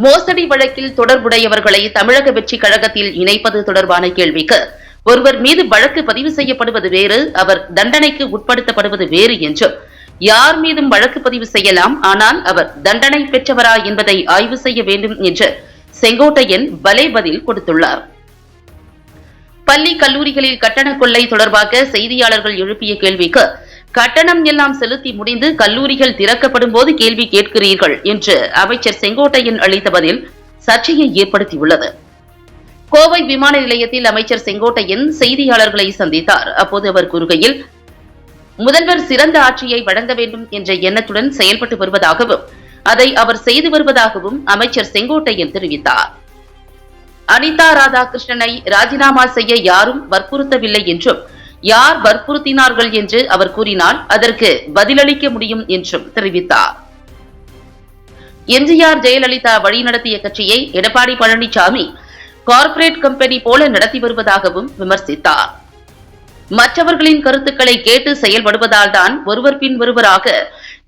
மோசடி வழக்கில் தொடர்புடையவர்களை தமிழக வெற்றி கழகத்தில் இணைப்பது தொடர்பான கேள்விக்கு ஒருவர் மீது வழக்கு பதிவு செய்யப்படுவது வேறு, அவர் தண்டனைக்கு உட்படுத்தப்படுவது வேறு என்றும், யார் மீதும் வழக்கு பதிவு செய்யலாம், ஆனால் அவர் தண்டனை பெற்றவரா என்பதை ஆய்வு செய்ய வேண்டும் என்று செங்கோட்டையன் பதில் கொடுத்துள்ளார். பள்ளி கல்லூரிகளில் கட்டண கொள்ளை தொடர்பாக செய்தியாளர்கள் எழுப்பிய கேள்விக்கு கட்டணம் எல்லாம் செலுத்தி முடிந்து கல்லூரிகள் திறக்கப்படும் போது கேள்வி கேட்கிறீர்கள் என்று அமைச்சர் செங்கோட்டையன் அளித்த பதில் சர்ச்சையை ஏற்படுத்தியுள்ளது. கோவை விமான நிலையத்தில் அமைச்சர் செங்கோட்டையன் செய்தியாளர்களை சந்தித்தார். அப்போது அவர் கூறுகையில், முதல்வர் சிறந்த ஆட்சியை வழங்க வேண்டும் என்ற எண்ணத்துடன் செயல்பட்டு வருவதாகவும் அதை அவர் செய்து வருவதாகவும் அமைச்சர் செங்கோட்டையன் தெரிவித்தார். அனிதா ராதாகிருஷ்ணனை ராஜினாமா செய்ய யாரும் வற்புறுத்தவில்லை என்றும், யார் வற்புறுத்தினார்கள் என்று அவர் கூறினால் அதற்கு பதிலளிக்க முடியும் என்றும் தெரிவித்தார். எம்ஜிஆர் ஜெயலலிதா வழிநடத்திய கட்சியை எடப்பாடி பழனிசாமி கார்ப்பரேட் கம்பெனி போல நடத்தி வருவதாகவும் விமர்சித்தார். மற்றவர்களின் கருத்துக்களை கேட்டு செயல்படுவதால் தான் ஒருவர் பின் ஒருவராக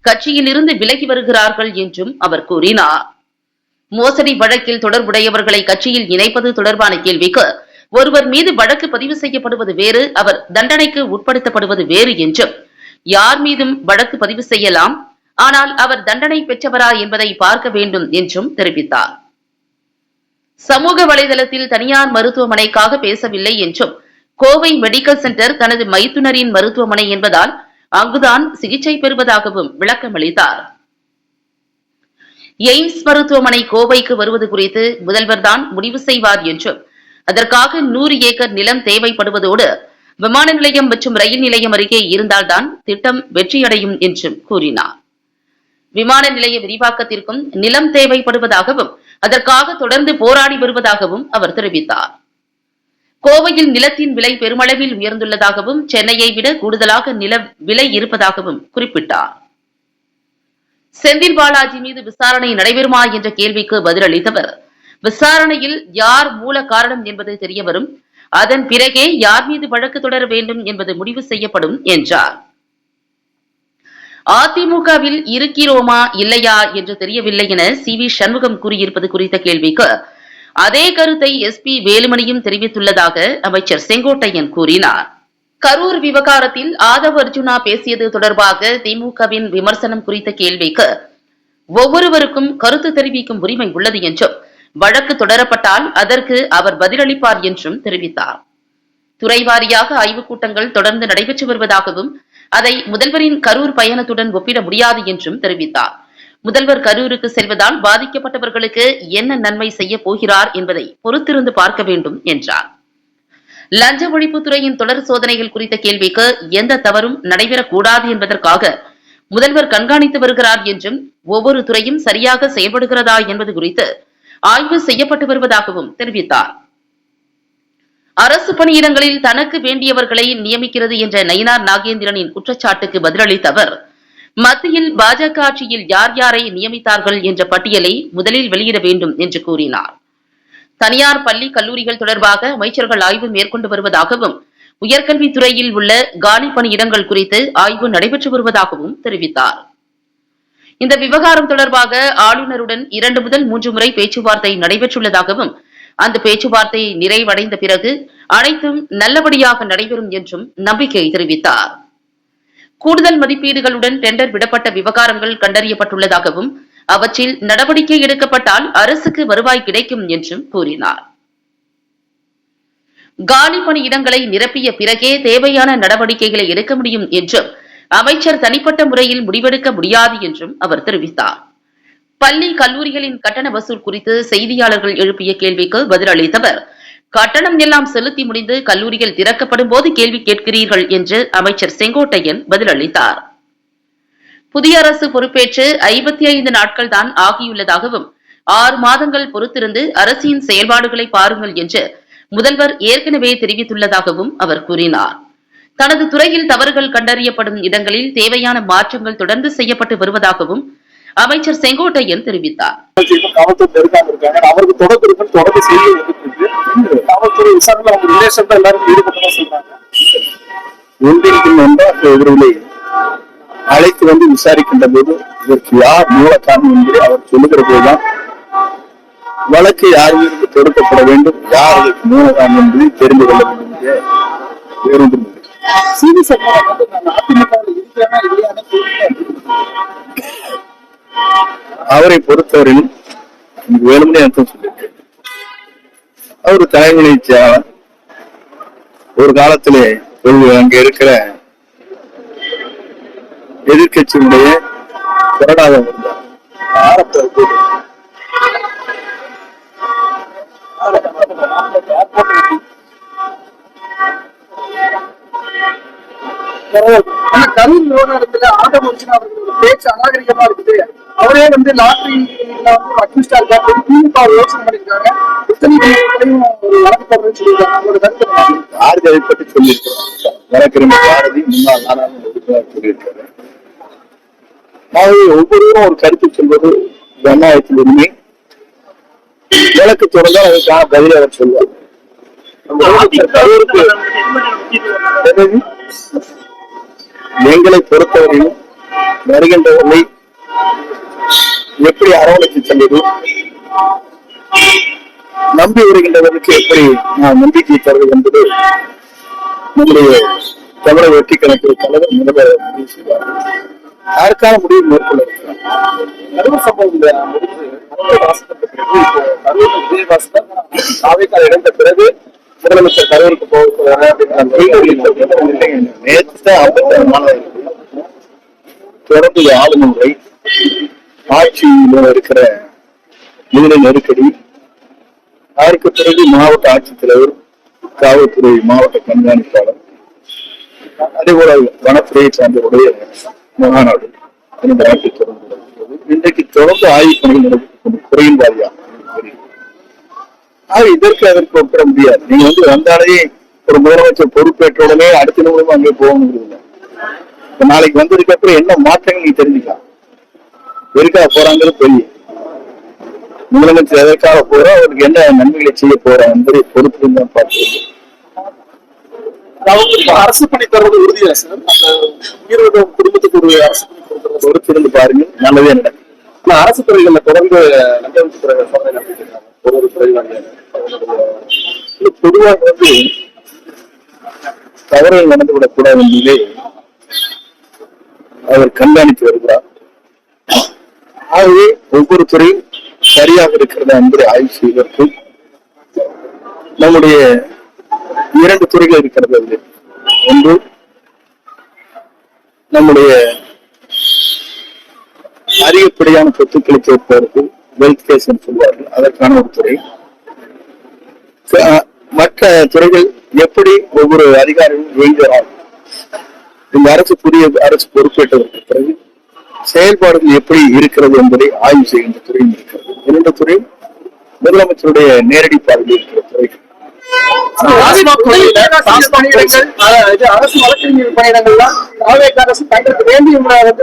கட்சியில் இருந்து விலகி வருகிறார்கள் என்றும் அவர் கூறினார். மோசடி வழக்கில் தொடர்புடையவர்களை கட்சியில் இணைப்பது தொடர்பான கேள்விக்கு ஒருவர் மீது வழக்கு பதிவு செய்யப்படுவது வேறு, அவர் தண்டனைக்கு உட்படுத்தப்படுவது வேறு என்றும், யார் மீதும் வழக்கு பதிவு செய்யலாம், ஆனால் அவர் தண்டனை பெற்றவரா என்பதை பார்க்க வேண்டும் என்றும் தெரிவித்தார். சமூக வலைதளத்தில் தனியார் மருத்துவமனைக்காக பேசவில்லை என்றும், கோவை மெடிக்கல் சென்டர் தனது மைத்துனரின் மருத்துவமனை என்பதால் அங்குதான் சிகிச்சை பெறுவதாகவும் விளக்கமளித்தார். எய்ம்ஸ் மருத்துவமனை கோவைக்கு வருவது குறித்து முதல்வர்தான் முடிவு செய்வார் என்றும், அதற்காக 100 ஏக்கர் நிலம் தேவைப்படுவதோடு விமான நிலையம் மற்றும் ரயில் நிலையம் அருகே இருந்தால்தான் திட்டம் வெற்றியடையும் என்றும் கூறினார். விமான நிலைய விரிவாக்கத்திற்கும் நிலம் தேவைப்படுவதாகவும் அதற்காக தொடர்ந்து போராடி வருவதாகவும் அவர் தெரிவித்தார். கோவையில் நிலத்தின் விலை பெருமளவில் உயர்ந்துள்ளதாகவும் சென்னையை விட கூடுதலாக நில விலை இருப்பதாகவும் குறிப்பிட்டார். செந்தில் பாலாஜி மீது விசாரணை நடைபெறுமா என்ற கேள்விக்கு பதிலளித்தவர், விசாரணையில் யார் மூல காரணம் என்பது தெரியவரும், அதன் பிறகே யார் மீது வழக்கு தொடர வேண்டும் என்பது முடிவு செய்யப்படும் என்றார். அதிமுகவில் இருக்கிறோமா இல்லையா என்று தெரியவில்லை என சி.வி. சண்முகம் கூறியிருப்பது குறித்த கேள்விக்கு அதே கருத்தை எஸ்.பி. வேலுமணியும் தெரிவித்துள்ளதாக அமைச்சர் செங்கோட்டையன் கூறினார். கரூர் விவகாரத்தில் ஆதவ் அர்ஜுனா பேசியது தொடர்பாக திமுகவின் விமர்சனம் குறித்த கேள்விக்கு ஒவ்வொருவருக்கும் கருத்து தெரிவிக்கும் உரிமை உள்ளது என்றும், வழக்கு தொடரப்பட்டால் அதற்கு அவர் பதிலளிப்பார் என்றும் தெரிவித்தார். துறை வாரியாக ஆய்வுக் கூட்டங்கள் தொடர்ந்து நடைபெற்று வருவதாகவும் அதை முதல்வரின் கரூர் பயணத்துடன் ஒப்பிட முடியாது என்றும் தெரிவித்தார். முதல்வர் கரூருக்கு செல்வதால் பாதிக்கப்பட்டவர்களுக்கு என்ன நன்மை செய்ய போகிறார் என்பதை பொறுத்திருந்து பார்க்க வேண்டும் என்றார். லஞ்ச ஒழிப்புத்துறையின் தொடர் சோதனைகள் குறித்த கேள்விக்கு எந்த தவறும் நடைபெறக்கூடாது என்பதற்காக முதல்வர் கண்காணித்து வருகிறார் என்றும், ஒவ்வொரு துறையும் சரியாக செயல்படுகிறதா என்பது குறித்து ஆய்வு செய்யப்பட்டு வருவதாகவும் தெரிவித்தார். அரசு பணியிடங்களில் தனக்கு வேண்டியவர்களை நியமிக்கிறது என்ற நயினார் நாகேந்திரனின் குற்றச்சாட்டுக்கு பதிலளித்த அவர், மத்தியில் பாஜக ஆட்சியில் யார் யாரை நியமித்தார்கள் என்ற பட்டியலை முதலில் வெளியிட வேண்டும் என்று கூறினார். தனியார் பள்ளி கல்லூரிகள் தொடர்பாக அமைச்சர்கள் ஆய்வு மேற்கொண்டு வருவதாகவும், உயர்கல்வித்துறையில் உள்ள காலி பணியிடங்கள் குறித்து ஆய்வு நடைபெற்று வருவதாகவும் தெரிவித்தார். இந்த விவகாரம் தொடர்பாக ஆளுநருடன் 2 முதல் 3 முறை பேச்சுவார்த்தை நடைபெற்றுள்ளதாகவும், அந்த பேச்சுவார்த்தை நிறைவடைந்த பிறகு அனைத்தும் நல்லபடியாக நடைபெறும் என்றும் நம்பிக்கை தெரிவித்தார். கூடுதல் மதிப்பீடுகளுடன் டெண்டர் விடப்பட்ட விவகாரங்கள் கண்டறியப்பட்டுள்ளதாகவும், அவற்றில் நடவடிக்கை எடுக்கப்பட்டால் அரசுக்கு வருவாய் கிடைக்கும் என்றும் கூறினார். காலி பணியிடங்களை நிரப்பிய பிறகே தேவையான நடவடிக்கைகளை எடுக்க முடியும் என்றும், அமைச்சர் தனிப்பட்ட முறையில் முடிவெடுக்க முடியாது என்றும் அவர் தெரிவித்தார். பள்ளி கல்லூரிகளின் கட்டண வசூல் குறித்து செய்தியாளர்கள் எழுப்பிய கேள்விக்கு பதிலளித்தவர், கட்டணம் எல்லாம் செலுத்தி முடிந்து கல்லூரிகள் திறக்கப்படும் போது கேள்வி கேட்கிறீர்கள் என்று அமைச்சர் செங்கோட்டையன் பதிலளித்தார். புதிய அரசு பொறுப்பேற்று 55 நாட்கள் தான் ஆகியுள்ளதாகவும், 6 மாதங்கள் பொறுத்திருந்து அரசின் செயல்பாடுகளை பாருங்கள் என்று முதல்வர் ஏற்கனவே தெரிவித்துள்ளதாகவும் அவர் கூறினார். தனது துறையில் தவறுகள் கண்டறியப்படும் இடங்களில் தேவையான மாற்றங்கள் தொடர்ந்து செய்யப்பட்டு வருவதாகவும் அமைச்சர் செங்கோட்டையன் தெரிவித்தார். அழைத்து வந்து விசாரிக்கின்ற போது இதற்கு யார் மூல காரணம் என்பதை அவர் சொல்லுகிற போதுதான் வழக்கு யார் மீது தொடுக்கப்பட வேண்டும், யார் அதற்கு மூலதான் என்பதை தெரிந்து கொள்ள வேண்டும். வேறொன்றும் அவரை பொறுத்தவரையில் வேணும்னே அர்த்தம் சொல்லியிருக்கேன். அவர் தலைமுறை ஒரு காலத்திலே அங்க இருக்கிற எதிர்கட்சியினுடைய போராடாக கரூர் விவகாரத்துல ஆதவர்ஜுனா அவர்களுடைய பேச்சு அநாகரிகமா இருக்குது. அவரே லாட்டரி அக்யூஸ்டா இருக்காரு, திமுக யோசனை பண்ணிருக்காங்க, ஒரு வழக்கு போடுறதுன்னு சொல்லியிருக்காங்க. யாருக்கு அதை பற்றி சொல்லியிருக்காங்க? வழக்கறிஞர் பாரதி முன்னாள் நாடாளுமன்ற சொல்லியிருக்காரு. ஒவ்வொருவரும் ஒரு கருத்து சொல்வது ஜனநாயகத்தில் உண்மை. வழக்கு தொடர்ந்தால் அதுக்கான பதில் அவர் சொல்வார். எங்களை பொறுத்தவரையும் வருகின்றவர்களை எப்படி அரவணைத்து செல்வது, நம்பி வருகின்றவர்களுக்கு எப்படி நம்பிக்கை தருவது என்பது நம்முடைய தமிழக வெற்றி கணக்கில் தலைவர் முதல்வர் முடிவு செய்வார். யாருக்கான முடிவு மேற்கொள்ள இருக்கிறார். சம்பவம் இழந்த பிறகு முதலமைச்சர் கரூருக்கு தொடர்ந்து ஆளுநரை ஆட்சியில் இருக்கிற நிதி நெருக்கடி, அதற்கு பிறகு மாவட்ட ஆட்சித்தலைவர், காவல்துறை மாவட்ட கண்காணிப்பாளர், அதே போல வனத்துறையை சார்ந்தவுடைய மாநாடு இந்த நாட்டில் தொடர்ந்து இன்றைக்கு தொடர்ந்து ஆய்வு பணிகள் நடக்கும் குறையின் வாரியாக. இதற்கு அதற்கு ஒப்பிட முடியாது. நீங்க வந்தாலே ஒரு முதலமைச்சர் பொறுப்பேற்ற உடனே அடுத்த நிமிடம் அங்கே போகணும். நாளைக்கு வந்ததுக்கு அப்புறம் என்ன மாற்றங்கள் நீ தெரிஞ்சுக்கலாம். எதுக்காக போறாங்கிறது தெரியும். முதலமைச்சர் எதற்காக போறோம், அவருக்கு என்ன நன்மைகளை செய்ய போறோம் என்பதை பொறுப்பு தான் பார்க்கிறது. அரசு பணி தருவது உறுதியா சார்? குடும்பத்துக்கு ஒரு அரசு பணி கொடுக்கிறது பொறுத்திருந்து பாருங்க, நல்லதே நடக்கும். அரசு துறைகள்ல தொடர்ந்து லஞ்ச துறை சோதனை நடத்திருக்காங்க. ஒரு துறை பொதுவாக தவறுகள் நடந்துவிடக் கூடாது என்பதிலே அவர் கண்காணித்து வருகிறார். ஆகவே ஒவ்வொரு துறையும் சரியாக இருக்கிறதா என்பதை ஆய்வு செய்வதற்கு நம்முடைய 2 துறைகள் இருக்கிறது. ஒன்று நம்முடைய அதிகப்படியான சொத்துக்களை சேர்ப்பதற்கு வெல்த் கேஸ் என்று சொல்வார்கள், அதற்கான ஒரு துறை. மற்ற துறைகள் எப்படி ஒவ்வொரு அதிகாரியும் இயங்குகிறார், இந்த அரசு புதிய அரசு பொறுப்பேற்றதற்கு பிறகு செயல்பாடுகள் எப்படி இருக்கிறது என்பதை ஆய்வு செய்கின்ற துறையும் இருக்கிறது. 2 துறை முதலமைச்சருடைய நேரடி பார்வையில் இருக்கிற துறைகள். அரசு வழக்கறிஞர் பணியிடங்கள்லாம் அரசு தங்களுக்கு வேண்டிய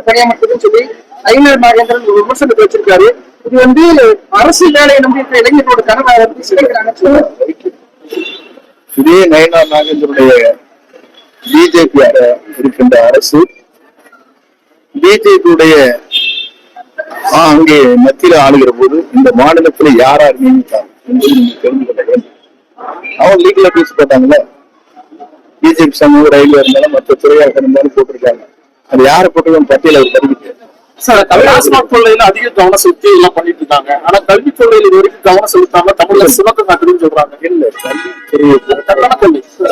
பணியமர்த்ததுன்னு சொல்லி ஐநர் நாகேந்திரன் ஒரு விமர்சனத்தை வச்சிருக்காரு. இது அரசு வேலையை நம்பி இருக்கிற இளைஞர்களோட கனவை சிதைக்கிறாங்க. இதே நயனார் நாகேந்திரனுடைய பிஜேபி இருக்கின்ற அரசு பிஜேபியுடைய அங்கே மத்தியில ஆளுகிற போது இந்த மாநிலத்துல யாரார் நியமித்தார் என்பது நீங்க தெரிந்து கொள்ள வேண்டும். அவங்க லீகல் அபியூஸ் போட்டாங்கல்ல, பிஜேபி சமூக ரயில்வே இருந்தாலும் மற்ற துறையாக இருந்தாலும் போட்டிருக்காங்க. அது யாரை போட்டிருக்காங்க பட்டியல அவர் பதிவிட்டு தமிழ் கொள்ளையில அதிக கவனம் செலுத்தி எல்லாம் பண்ணிட்டு இருக்காங்க. ஆனா கல்விக் கொள்ளையில இது வரைக்கும் கவனம் செலுத்தாம தமிழ்ல சிவக்க காட்டுன்னு சொல்றாங்க. இல்ல கல்வி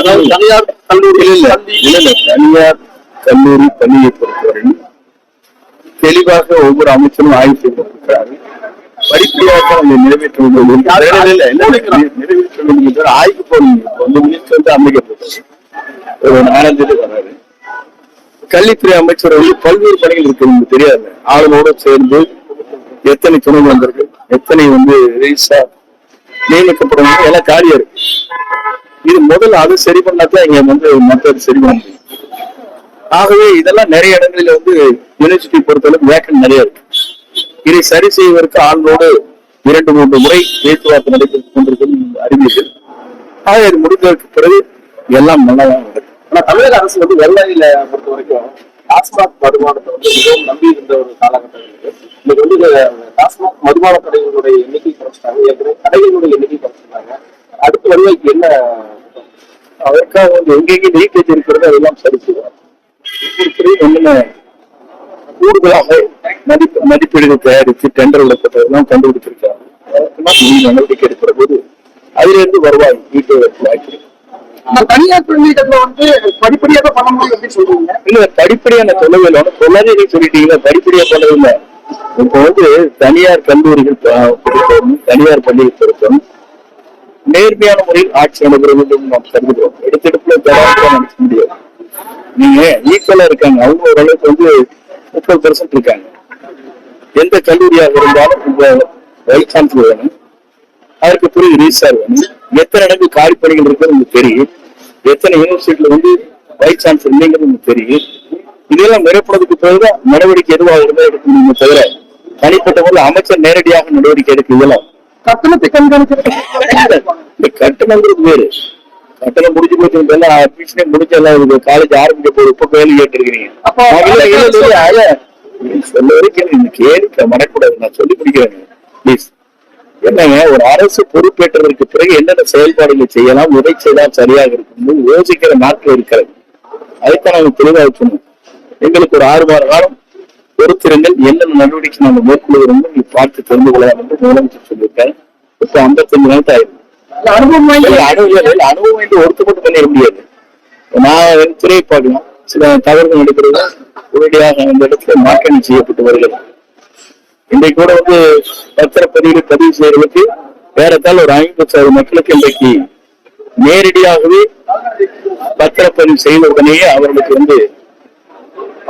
அதாவது தனியார் கல்லூரிகளில் தனியார் கல்லூரி பள்ளியை பொறுத்தவரையில் தெளிவாக ஒவ்வொரு அமைச்சரும் ஆய்வு செய்திருக்கிறார்கள். படிப்படியாக அவங்க நிறைவேற்ற ஆய்வு போனீங்க அமைக்கப்பட்டது ஒரு 4 வராது. கல்வித்துறை அமைச்சர் பல்வேறு பணிகள் இருக்கு, உங்களுக்கு தெரியாது. ஆளுநரோடு சேர்ந்து எத்தனை துணை வந்திருக்கு, எத்தனை ரெஜிஸ்ட்ரார் நியமிக்கப்படணும் எல்லாம் காலியா இருக்கு. இது முதல்ல அது சரி பண்ணாதான் இங்க மற்றது சரி பண்ண முடியும். ஆகவே இதெல்லாம் நிறைய இடங்களில் யூனிவர்சிட்டி பொறுத்தளவு வேக்கன் நிறைய இருக்கு. இதை சரி செய்வதற்கு ஆளுநரோடு 2-3 முறை பேச்சுவார்த்தை நடைபெற்றுக் கொண்டிருக்கும் அறிவியல். ஆக இது முடிந்ததற்கு பிறகு எல்லாம் நல்லாதான் நடக்கும். ஆனா தமிழக அரசு வெள்ளையில பொறுத்த வரைக்கும் டாஸ்மாக் மதுபானத்தை வந்து மிகவும் நம்பி இருந்த ஒரு காலகட்டம் இருக்கு. இன்னைக்கு வந்து டாஸ்மாக் மதுபான கடைகளுடைய எண்ணிக்கை குறைச்சிட்டாங்க, ஏற்கனவே கடைகளுடைய எண்ணிக்கை குறைச்சிருக்காங்க. அடுத்த வருவாய்க்கு என்ன அதற்காக வந்து எங்கெங்கே லீக்கேஜ் இருக்கிறது அதெல்லாம் சரி செய்வாங்க. ஒண்ணுமே கூடுதலாக மதிப்பீடுகள் தயாரித்து டெண்டர் விடப்பட்டதெல்லாம் கண்டுபிடிச்சிருக்காங்க. நடவடிக்கை எடுக்கிற போது அதிலிருந்து வருவாய் வீட்டு வாய்ப்பு. தனியார் பள்ளிகள்ல வந்து படிப்படியாக பண்ண முடியும் அப்படின்னு சொல்றீங்க. இல்ல படிப்படியான சொல்லவில்லை, சொல்லாதே சொல்லிட்டீங்களா, படிப்படியா பண்ணவில்லை. இப்போ வந்து தனியார் கல்லூரிகள் பொறுத்தவரும் தனியார் பள்ளிகள் பொறுத்தவரும் நேர்மையான முறையில் ஆட்சி நடைபெற வேண்டும் நாம் கருதுகிறோம். எடுத்தெடுப்புல தராதான் நடத்த முடியாது. நீங்க ஈக்குவலா இருக்காங்க, அவங்க ஓரளவுக்கு வந்து 30% இருக்காங்க. எந்த கல்லூரியாக இருந்தாலும் உங்க வைஸ் சான்சலர் வேணும், அதற்கு பிறகு ரிஜிஸ்ட்ரார் வேணும். எத்தனை இடங்கள் காலி பணிகள் இருக்குன்னு உங்களுக்கு தெரியும், எத்தனை யூனிவர்சிட்டியில வந்து வைஸ் சான்சலர் இல்லைங்கிறது உங்களுக்கு தெரியும். இதெல்லாம் நிறைப்பதற்கு பிறகுதான் நடவடிக்கை எதுவாக இருந்தால் எடுக்க முடியுமே தவிர தனிப்பட்ட முறையில் அமைச்சர் நேரடியாக நடவடிக்கை எடுக்க இயலும். கட்டணத்தை கண்காணிக்கிறது இந்த கட்டணங்கிறது வேறு. கட்டணம் முடிஞ்சு போச்சு, அட்மிஷனே முடிச்செல்லாம் காலேஜ் ஆரம்பிக்க போது இப்ப கேள்வி கேட்டிருக்கிறீங்க. சொல்ல வரைக்கும் கேள்வி மறக்கூடாது, நான் சொல்லி முடிக்கிறேங்க பிளீஸ். என்னங்க, ஒரு அரசு பொறுப்பேற்றதற்கு பிறகு என்னென்ன செயல்பாடுகளை செய்யலாம், எதை செய்தால் சரியாக இருக்கும் யோசிக்கிற நாட்கள் இருக்கிறது. அதைத்தான் நாங்கள் தெளிவாக சொன்னோம். எங்களுக்கு ஒரு 6 மாத காலம் பொறுத்திருங்கள், என்னென்ன நடவடிக்கை நாங்கள் மேற்கொள்கிறோம் பார்த்து தெரிந்து கொள்ளலாம் என்று முதலமைச்சர் சொல்லியிருக்காரு. இப்ப 55 நாள் ஆயிடும். அனுபவம் என்று ஒருத்தப்பட்டு பண்ணிட முடியாது. நான் துறையை பார்க்கலாம், சில தவறுகள் நடைபெறுவது உடனடியாக அந்த இடத்துல மாற்றம் செய்யப்பட்டு வருகிறது. இன்றைக்கு கூட வந்து பதிவு செய்யறதுக்கு ஏறத்தால் ஒரு 50,000 மக்களுக்கு இன்றைக்கு நேரடியாகவே பத்திரப்பதிவு செய்த உடனேயே அவர்களுக்கு வந்து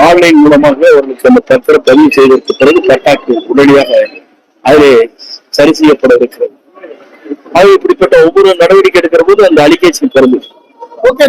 ஆன்லைன் மூலமாக அவர்களுக்கு அந்த பத்திரப்பதிவு செய்ததற்கு பிறகு பட்டாக்கு உடனடியாக அதிலே சரி செய்யப்பட இருக்கிறது. அது இப்படிப்பட்ட ஒவ்வொரு நடவடிக்கை எடுக்கிற போது அந்த அலிகேஷன் பிறகு ஓகே.